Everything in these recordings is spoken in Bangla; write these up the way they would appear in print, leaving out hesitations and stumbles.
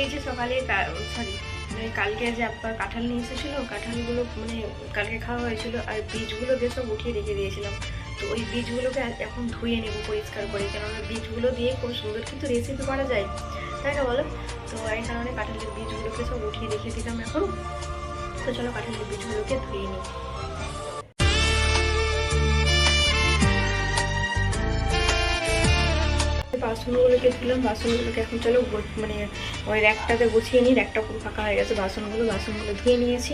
এই যে সকালে সরি মানে কালকে যে আব্বা কাঁঠাল নিয়ে এসেছিলো, কাঁঠালগুলো মানে কালকে খাওয়া হয়েছিল, আর বীজগুলো দিয়ে সব উঠিয়ে রেখে দিয়েছিলাম। তো ওই বীজগুলোকে এখন ধুয়ে নেবো পরিষ্কার করে, কেননা বীজগুলো দিয়ে খুব সুন্দর কিন্তু রেসিপি করা যায়, তাই না বলো? তো এই কারণে কাঁঠালের বীজগুলোকে সব উঠিয়ে রেখে দিলাম এখন। তো চলো কাঁঠালের বীজগুলোকে ধুয়ে নিই। বাসনগুলোকে ধুলাম, বাসনগুলোকে এখন চলো মানে ওই র্যাকটাতে গুছিয়ে নিই। র্যাকটা পুরো ফাঁকা হয়ে গেছে, বাসনগুলো ধুয়ে নিয়েছি।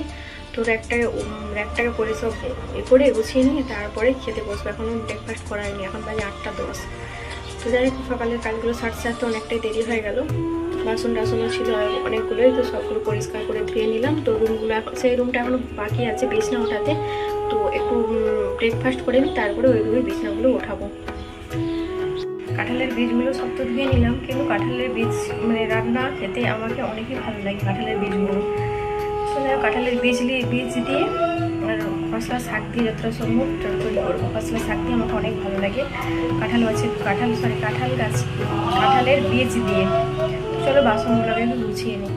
তো র্যাকটাকে করে সব করে গুছিয়ে নিয়ে তারপরে খেতে বসবো। এখনও ব্রেকফাস্ট করা হয়নি, এখন বাজে 8টা 10। তো যাই হোক, সকালের কাজগুলো সারতে অনেকটাই দেরি হয়ে গেল। টাসনও ছিল অনেকগুলোই, তো সবগুলো পরিষ্কার করে ধুয়ে নিলাম। তো রুমগুলো সেই রুমটা এখনও বাকি আছে বিছনা ওঠাতে। তো একটু ব্রেকফাস্ট করে নিই, তারপরে ওই রুমে বিছনাগুলো ওঠাবো। কাঁঠালের বীজগুলো সব তো ধুয়ে নিলাম, কিন্তু কাঁঠালের বীজ মানে রান্না খেতে আমাকে অনেকই ভালো লাগে কাঁঠালের বীজগুলো। তো কাঁঠালের বীজ দিয়ে আর খসলা শাক দিয়ে যতটা সম্ভব তৈরি করবো। খসলা শাক দিয়ে আমাকে অনেক ভালো লাগে কাঁঠালের বীজ দিয়ে। চলো বাসনগুলোকে একটু গুছিয়ে নিই।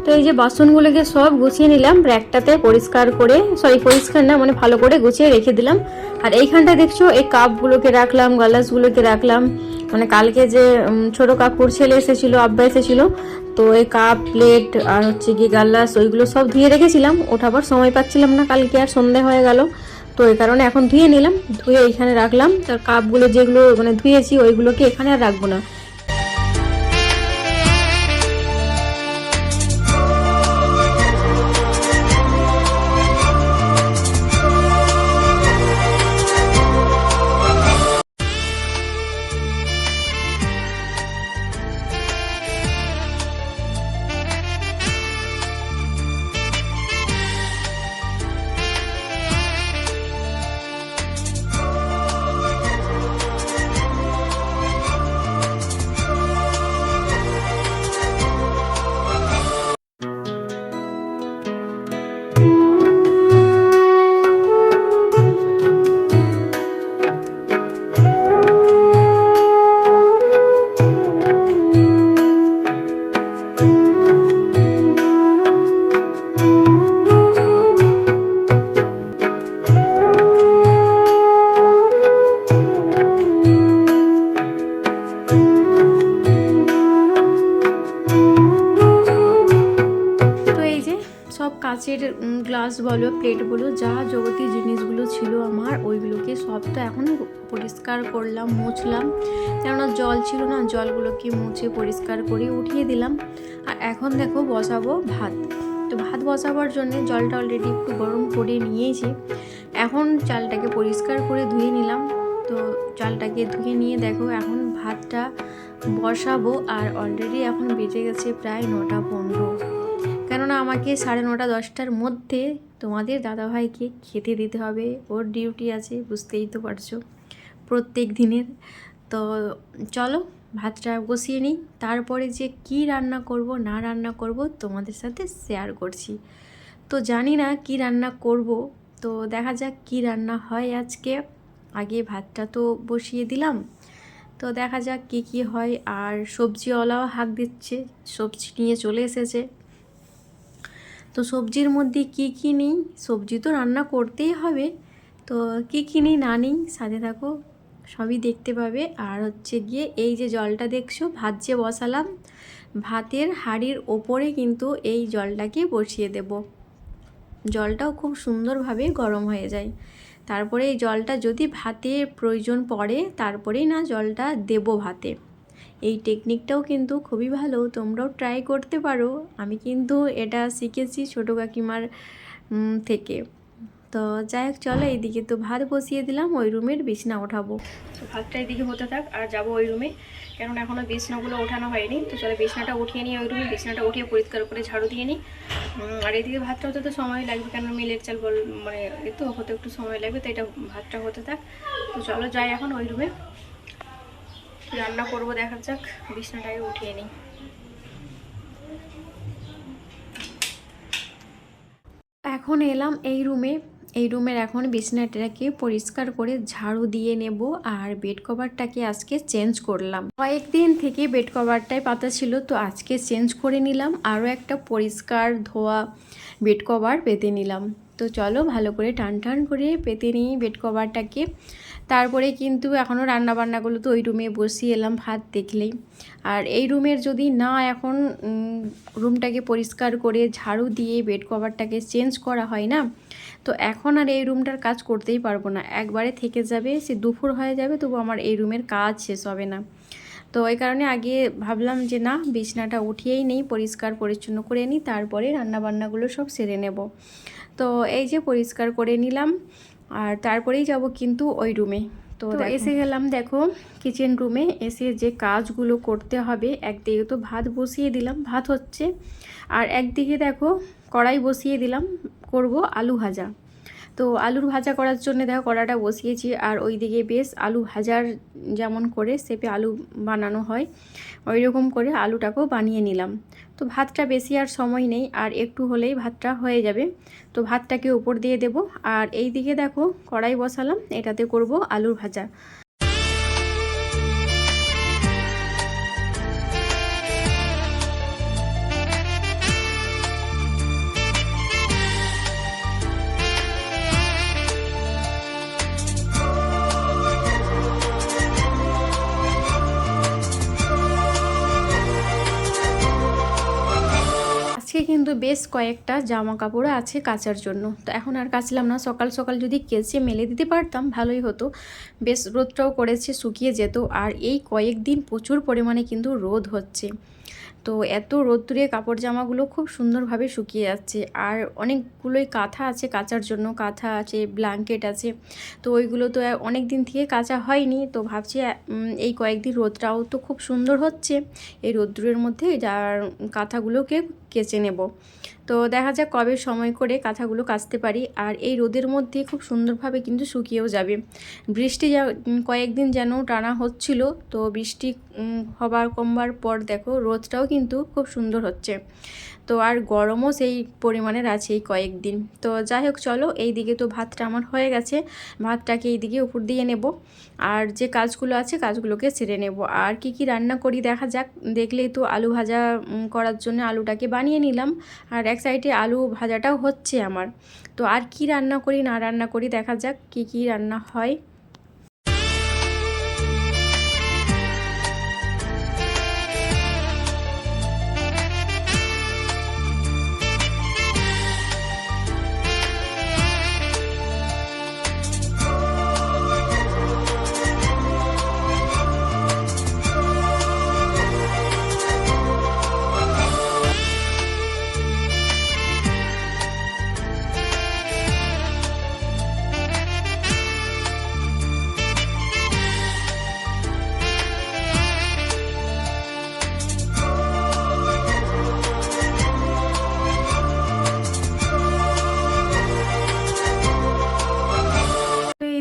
তো এই যে বাসনগুলোকে সব গুছিয়ে নিলাম র্যাকটাতে, পরিষ্কার না মানে ভালো করে গুছিয়ে রেখে দিলাম। আর এইখানটা দেখছো এই কাপগুলোকে রাখলাম, গ্লাসগুলোকে রাখলাম। মানে কালকে যে ছোট কাকুর ছেলে এসেছিল, আব্বা এসেছিল, তো এই কাপ প্লেট আর হচ্ছে কি গ্লাস ওইগুলো সব ধুয়ে রেখেছিলাম। ওঠাবার সময় পাচ্ছিলাম না কালকে, আর সন্ধে হয়ে গেল। তো এই কারণে এখন ধুয়ে নিলাম, ধুয়ে এইখানে রাখলাম। তার কাপগুলো যেগুলো মানে ধুয়েছি ওইগুলোকে এখানে আর রাখবো না। কাচের গ্লাস বলো, প্লেট বলো, যা জগতীয় জিনিসগুলো ছিল আমার, ওইগুলোকে সব তো এখন পরিষ্কার করলাম, মুছলাম। কেননা জল ছিল না, জলগুলোকে মুছে পরিষ্কার করে উঠিয়ে দিলাম। আর এখন দেখো বসাবো ভাত। তো ভাত বসাবার জন্য জলটা অলরেডি একটু গরম করে নিয়েছি। এখন চালটাকে পরিষ্কার করে ধুয়ে নিলাম। তো চালটাকে ধুয়ে নিয়ে দেখো এখন ভাতটা বসাবো। আর অলরেডি এখন বেজে গেছে প্রায় 9টা 15। কেননা আমাকে 9:30 10টার মধ্যে তোমাদের দাদাভাইকে খেতে দিতে হবে, ওর ডিউটি আছে, বুঝতেই তো পারছো প্রত্যেক দিনের। তো চলো ভাতটা বসিয়ে নিই, তারপরে যে কি রান্না করব না রান্না করব তোমাদের সাথে শেয়ার করছি। তো জানি না কি রান্না করব, তো দেখা যাক কি রান্না হয় আজকে। আগে ভাতটা তো বসিয়ে দিলাম, তো দেখা যাক কি কি হয়। আর সবজিওয়ালাও হাঁক দিচ্ছে, সবজি নিয়ে চলে এসেছে। তো সবজির মধ্যে কি কি নিই, সবজি তো রান্না করতেই হবে, তো কি কি নিই না নিই সাথে থাকো, সবই দেখতে পাবে। আর হচ্ছে গিয়ে এই যে জলটা দেখছো ভাত যে বসালাম, ভাতের হাঁড়ির ওপরে কিন্তু এই জলটাকে বসিয়ে দেব। জলটাও খুব সুন্দরভাবে গরম হয়ে যায়। তারপরে এই জলটা যদি ভাতে প্রয়োজন পড়ে তারপরেই না জলটা দেব ভাতে। এই টেকনিকটাও কিন্তু খুবই ভালো, তোমরাও ট্রাই করতে পারো। আমি কিন্তু এটা শিখেছি ছোটো কাকিমার থেকে। তো যাই হোক চলো, এইদিকে তো ভাত বসিয়ে দিলাম, ওই রুমের বিছনা ওঠাবো। তো ভাতটা এইদিকে হতে থাক, আর যাবো ওই রুমে, কেননা এখনও বিছনাগুলো ওঠানো হয়নি। তো চলো বিছনাটা উঠিয়ে নিই, ওই রুমে বিছনাটা উঠিয়ে পরিষ্কার করে ঝাড়ু দিয়ে নিই। আর এদিকে ভাতটা হতে তো সময় লাগবে, কেন মিলের চাল মানে এই তো হতে একটু সময় লাগবে, তো এটা ভাতটা হতে থাক। তো চলো যাই এখন ওই রুমে, রান্না করবো দেখা যাক। বিছনাটাকে উঠিয়ে নিই। এখন এলাম এই রুমে। এই রুমের এখন বিছানাটাকে পরিষ্কার করে ঝাড়ু দিয়ে নেব। আর বেড কভারটাকে আজকে চেঞ্জ করলাম, কয়েকদিন থেকে বেড কভারটাই পাতা ছিল, তো আজকে চেঞ্জ করে নিলাম, আরও একটা পরিষ্কার ধোয়া বেড কভার পেতে নিলাম। তো চলো ভালো করে টান টান করে পেতে নিই বেড কভারটাকে। তারপরে কিন্তু এখনও রান্নাবান্নাগুলো তো ওই রুমে বসিয়ে এলাম ভাত দেখলেই। আর এই রুমের যদি না এখন রুমটাকে পরিষ্কার করে ঝাড়ু দিয়ে বেড কভারটাকে চেঞ্জ করা হয় না, তো এখন আর এই রুমটার কাজ করতেই পারবো না, একবারে থেকে যাবে, সে দুপুর হয়ে যাবে তবু আমার এই রুমের কাজ শেষ হবে না। তো এই কারণে আগে ভাবলাম যে না, বিছানাটা উঠিয়েই নেই, পরিষ্কার পরিচ্ছন্ন করে নিই, তারপরে রান্নাবান্নাগুলো সব সেরে নেব। তো এই যে পরিষ্কার করে নিলাম, আর তারপরেই যাব কিন্তু ওই রুমে। তো এসে গেলাম দেখো কিচেন রুমে। এসে যে কাজগুলো করতে হবে, একদিকে তো ভাত বসিয়ে দিলাম, ভাত হচ্ছে, আর একদিকে দেখো কড়াই বসিয়ে দিলাম, করব আলু ভাজা। তো আলুর ভাজা করার জন্য দেখো কড়াটা বসিয়েছি, আর ওইদিকে বেশ আলু ভাজার যেমন করে শেপে আলু বানানো হয় ওই রকম করে আলুটাকেও বানিয়ে নিলাম। তো ভাতটা বেশি আর সময় নেই, আর একটু হলেই ভাতটা হয়ে যাবে। তো ভাতটাকে উপর দিয়ে দেব, আর এই দিকে দেখো কড়াই বসালাম, এটাতে করব আলুর ভাজা। আজকে কিন্তু বেশ কয়েকটা জামা কাপড় আছে কাচার জন্য, তো এখন আর কাচলাম না। সকাল সকাল যদি কেচে মেলে দিতে পারতাম ভালোই হতো, বেশ রোদটাও করেছে, শুকিয়ে যেত। আর এই কয়েকদিন প্রচুর পরিমাণে কিন্তু রোদ হচ্ছে, তো এত রোদ্দুরে কাপড় জামাগুলো খুব সুন্দরভাবে শুকিয়ে যাচ্ছে। আর অনেকগুলোই কাঁথা আছে কাচার জন্য, কাঁথা আছে, ব্ল্যাঙ্কেট আছে, তো ওইগুলো তো অনেক দিন থেকে কাচা হয়নি। তো ভাবছি এই কয়েকদিন রোদটাও তো খুব সুন্দর হচ্ছে, এই রোদ্দুরের মধ্যে যার কাঁথাগুলোকে কেচে নেব। তো দেখা যাক কবে সময় করে কাঁথাগুলো কাচতে পারি, আর এই রোদের মধ্যে খুব সুন্দরভাবে কিন্তু শুকিয়েও যাবে। বৃষ্টি কয়েকদিন যেন টানা হচ্ছিল, তো বৃষ্টি হবার কমবার পর দেখো রোদটাও কিন্তু খুব সুন্দর হচ্ছে। তো আর গরমও সেই পরিমাণের আছে এই কয়েকদিন। তো যাই হোক চলো, এই দিকে তো ভাতটা আমার হয়ে গেছে, ভাতটাকে এই দিকে উপর দিয়ে নেব, আর যে কাজগুলো আছে কাজগুলোকে সেরে নেব। আর কি কি রান্না করি দেখা যাক। দেখলেই তো আলু ভাজা করার জন্য আলুটাকে বানিয়ে নিলাম, আর এক সাইডে আলু ভাজাটাও হচ্ছে আমার। তো আর কি রান্না করি না রান্না করি দেখা যাক কি কি রান্না হয়।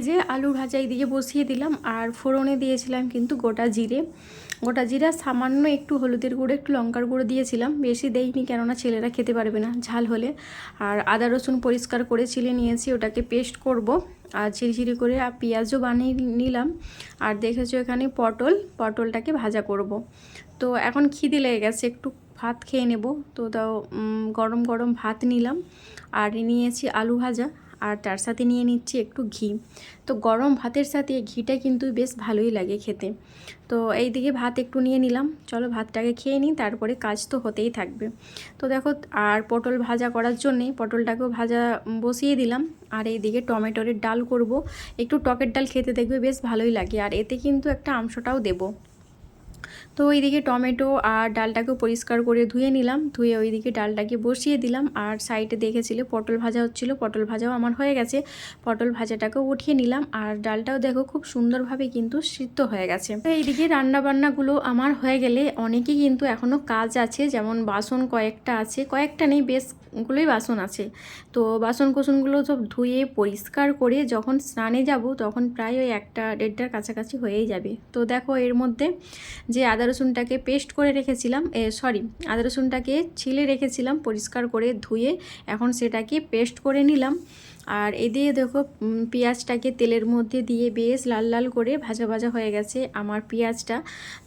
যে আলু ভাজা এইদিকে বসিয়ে দিলাম, আর ফোড়নে দিয়েছিলাম কিন্তু গোটা জিরা, সামান্য একটু হলুদের গুঁড়ো, একটু লঙ্কার গুঁড়ো দিয়েছিলাম, বেশি দেইনি কেননা ছেলেরা খেতে পারবে না ঝাল হলে। আর আদা রসুন পরিষ্কার করে ছিলে নিয়েছি, ওটাকে পেস্ট করব, আর ঝিরিঝিরি করে আর পেঁয়াজও বানিয়ে নিলাম। আর দেখেছো এখানে পটলটাকে ভাজা করব। তো এখন খিদে লেগে গেছে, একটু ভাত খেয়ে নেব। তো তাও গরম গরম ভাত নিলাম, আর নিয়েছি আলু ভাজা, আর তার সাথে নিয়ে নিচ্ছি একটু ঘি। তো গরম ভাতের সাথে ঘিটা কিন্তু বেশ ভালোই লাগে খেতে। তো এই দিকে ভাত একটু নিয়ে নিলাম, চলো ভাতটাকে খেয়ে নিই, তারপরে কাজ তো হতেই থাকবে। তো দেখো, আর পটল ভাজা করার জন্যে পটলটাকেও ভাজা বসিয়ে দিলাম। আর এই দিকে টমেটোর ডাল করব, একটু টকের ডাল খেতে দেখবে বেশ ভালোই লাগে, আর এতে কিন্তু একটা আমসটাও দেবো। তো ওইদিকে টমেটো আর ডালটাকেও পরিষ্কার করে ধুয়ে নিলাম, ধুয়ে ওইদিকে ডালটাকে বসিয়ে দিলাম। আর সাইডে দেখেছিলে পটল ভাজা হচ্ছিলো, পটল ভাজাও আমার হয়ে গেছে, পটল ভাজাটাকেও উঠিয়ে নিলাম। আর ডালটাও দেখো খুব সুন্দরভাবে কিন্তু সিদ্ধ হয়ে গেছে। তো এইদিকে রান্নাবান্নাগুলো আমার হয়ে গেলে অনেকেই কিন্তু এখনও কাজ আছে, যেমন বাসন কয়েকটা আছে, কয়েকটা নেই বেশগুলোই বাসন আছে। তো বাসন কোসনগুলো সব ধুয়ে পরিষ্কার করে যখন স্নানে যাব তখন প্রায় ওই 1-1.5টার কাছাকাছি হয়েই যাবে। তো দেখো এর মধ্যে যে আদা রসুনটাকে পেস্ট করে রেখেছিলাম, আদা রসুনটাকে ছিলে রেখেছিলাম পরিষ্কার করে ধুয়ে, এখন সেটাকে পেস্ট করে নিলাম। আর এদিকে দেখো পেঁয়াজটাকে তেলের মধ্যে দিয়ে বেশ লাল লাল করে ভাজা ভাজা হয়ে গেছে আমার পেঁয়াজটা।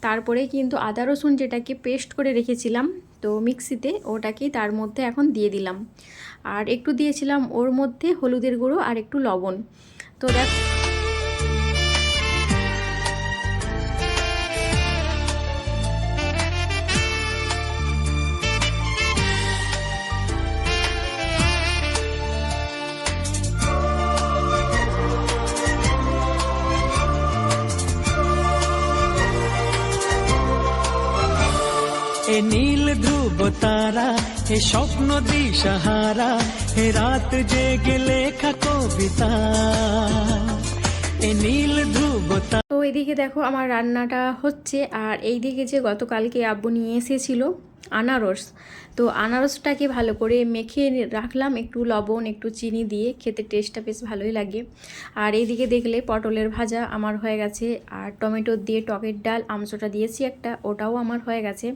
তারপরে কিন্তু আদা রসুন যেটাকে পেস্ট করে রেখেছিলাম তো মিক্সিতে, ওটাকেই তার মধ্যে এখন দিয়ে দিলাম। আর একটু দিয়েছিলাম ওর মধ্যে হলুদের গুঁড়ো আর একটু লবণ। তো দেখো এ নীল ধ্রুব তারা, এ স্বপ্ন দিশাহারা, এ রাত জেগে লেখা কবিতা, এ নীল ধ্রুব তারা। তো এদিকে দেখো আমার রান্নাটা হচ্ছে। আর এইদিকে যে গতকালকে আব্বু নিয়ে এসেছিল আনারস, তো আনারসটাকে ভালো করে মেখে রাখলাম একটু লবণ একটু চিনি দিয়ে, খেতে টেস্টটা বেশ ভালোই লাগে। আর এইদিকে দেখলে পটলের ভাজা আমার হয়ে গেছে, আর টমেটো দিয়ে টকের ডাল আমচোটা দিয়েছি একটা, ওটাও আমার হয়ে গেছে।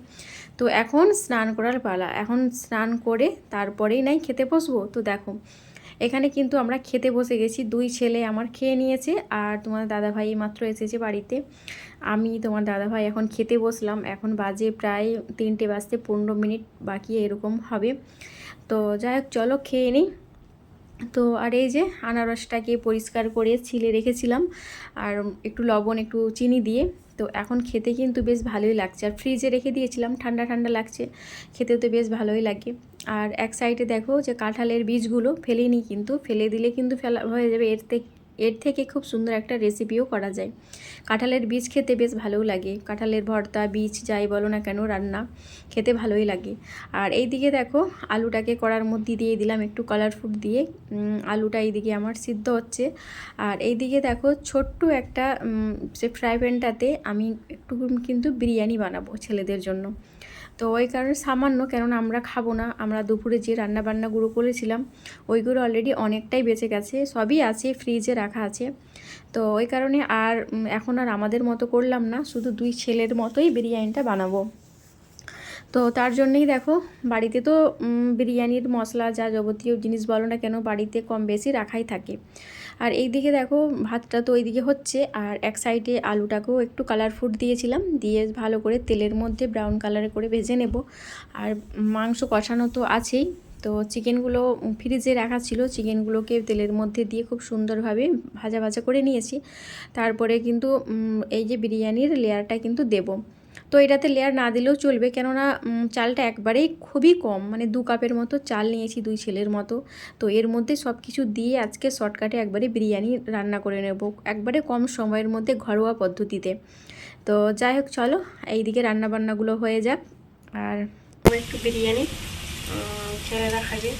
তো এখন স্নান করার পালা, এখন স্নান করে তারপরেই নাই খেতে বসবো। তো দেখো এখানে কিন্তু আমরা খেতে বসে গেছি, দুই ছেলে আমার খেয়ে নিয়েছে, আর তোমার দাদাভাই মাত্র এসেছে বাড়িতে। আমি তোমার দাদাভাই এখন খেতে বসলাম। এখন বাজে প্রায় 3টে বাজতে 15 মিনিট বাকি এরকম হবে। তো যাই হোক চলো খেয়ে নিই। তো আর এই যে আনারসটাকে পরিষ্কার করে ছিলে রেখেছিলাম আর একটু লবণ একটু চিনি দিয়ে। তো এখন খেতে কিন্তু বেশ ভালোই লাগছে, আর ফ্রিজে রেখে দিয়েছিলাম ঠান্ডা ঠান্ডা লাগছে, খেতেও তো বেশ ভালোই লাগে। আর এক সাইডে দেখো যে কাঁঠালের বীজগুলো ফেলিনি, কিন্তু ফেলে দিলে কিন্তু ফেলা হয়ে যাবে। এর থেকে খুব সুন্দর একটা রেসিপিও করা যায়। কাঁঠালের বীজ খেতে বেশ ভালোও লাগে, কাঁঠালের ভর্তা বীজ যাই বলো না কেন রান্না খেতে ভালোই লাগে। আর এই দিকে দেখো আলুটাকে কড়ার মধ্যে দিয়ে দিলাম একটু কালারফুল দিয়ে, আলুটা এইদিকে আমার সিদ্ধ হচ্ছে। আর এই দিকে দেখো ছোট্ট একটা সে ফ্রাই প্যানটাতে আমি একটু কিন্তু বিরিয়ানি বানাবো ছেলেদের জন্য। তো ওই কারণে সামান্য, কেননা আমরা খাবো না, আমরা দুপুরে যে রান্নাবান্নাগুলো করেছিলাম ওইগুলো অলরেডি অনেকটাই বেঁচে গেছে, সবই আছে ফ্রিজে রাখা আছে। তো ওই কারণে আর এখন আর আমাদের মতো করলাম না, শুধু দুই ছেলের মতোই বিরিয়ানিটা বানাবো। তো তার জন্যই দেখো বাড়িতে তো বিরিয়ানির মশলা যা যাবতীয় জিনিস বলো না কেন বাড়িতে কম বেশি রাখাই থাকে। আর এই দিকে দেখো ভাতটা তো ওইদিকে হচ্ছে, আর এক সাইডে আলুটাকেও একটু কালারফুড দিয়েছিলাম, দিয়ে ভালো করে তেলের মধ্যে ব্রাউন কালারে করে ভেজে নেব। আর মাংস কষানো তো আছেই, তো চিকেনগুলো ফ্রিজে রাখা ছিল, চিকেনগুলোকে তেলের মধ্যে দিয়ে খুব সুন্দরভাবে ভাজা ভাজা করে নিয়েছি। তারপরে কিন্তু এই যে বিরিয়ানির লেয়ারটা কিন্তু দেব। তো এটাতে লেয়ার না দিলেও চলবে, কেননা চালটা একবারেই খুবই কম, মানে 2 কাপের মতো চাল নিয়েছি 2 ছেলের মতো। তো এর মধ্যে সব কিছু দিয়ে আজকে শর্টকাটে একবারে বিরিয়ানি রান্না করে নেব, একবারে কম সময়ের মধ্যে ঘরোয়া পদ্ধতিতে। তো যাই হোক চলো এইদিকে রান্নাবান্নাগুলো হয়ে যাক। আর একটু বিরিয়ানি ছেলেরা খাবে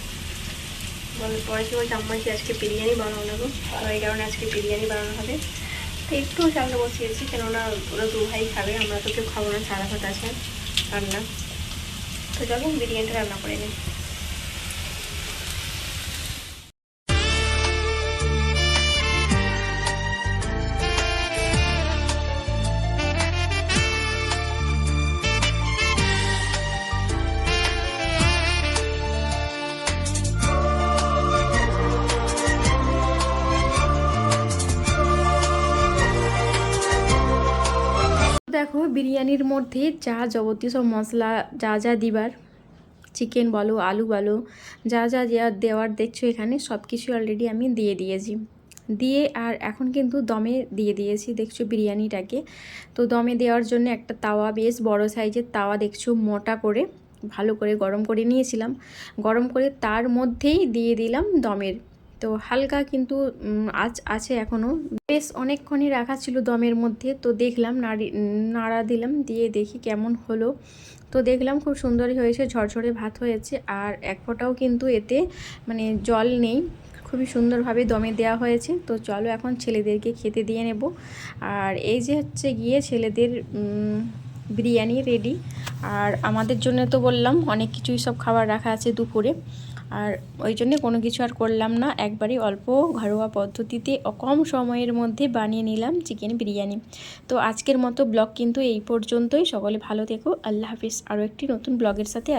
বলে, পরে কি বলছে আম্মা কি আজকে বিরিয়ানি বানানো নেবো, আর এই কারণে আজকে বিরিয়ানি বানানো হবে। তো একটু চালটা বসিয়েছি, কেননা ওরা 2 ভাই খাবে, আমরা তো কেউ খাবো না, সারা ভাত আছে রান্না। তো চলো বিরিয়ানিটা রান্না করে নিই। দেখো বিরিয়ানির মধ্যে যা যাবতীয় সব মশলা যা যা দিবার, চিকেন বলো আলু বলো যা যা দেওয়ার দেখছো এখানে সব কিছু অলরেডি আমি দিয়ে দিয়েছি। দিয়ে আর এখন কিন্তু দমে দিয়ে দিয়েছি দেখছো বিরিয়ানিটাকে। তো দমে দেওয়ার জন্য একটা তাওয়া, বেশ বড় সাইজের তাওয়া দেখছো, মোটা করে ভালো করে গরম করে নিয়েছিলাম। গরম করে তার মধ্যেই দিয়ে দিলাম দমের। তো হালকা কিন্তু আঁচ আছে এখনও, বেশ অনেকক্ষণই রাখা ছিল দমের মধ্যে। তো দেখলাম নাড়া দিলাম, দিয়ে দেখি কেমন হলো। তো দেখলাম খুব সুন্দরই হয়েছে, ঝরঝরে ভাত হয়েছে, আর এক ফোঁটাও কিন্তু এতে মানে জল নেই, খুবই সুন্দরভাবে দমে দেওয়া হয়েছে। তো চলো এখন ছেলেদেরকে খেতে দিয়ে নেব। আর এই যে হচ্ছে গিয়ে ছেলেদের বিরিয়ানি রেডি। আর আমাদের জন্য তো বললাম অনেক কিছুই সব খাবার রাখা আছে দুপুরে, আর ওই জন্যে কোনো কিছু আর করলাম না, একবারই অল্প ঘরোয়া পদ্ধতিতে কম সময়ের মধ্যে বানিয়ে নিলাম চিকেন বিরিয়ানি। তো আজকের মতো ব্লগ কিন্তু এই পর্যন্তই, সকলে ভালো থেকো, আল্লাহ হাফিজ। আরও একটি নতুন ব্লগের সাথে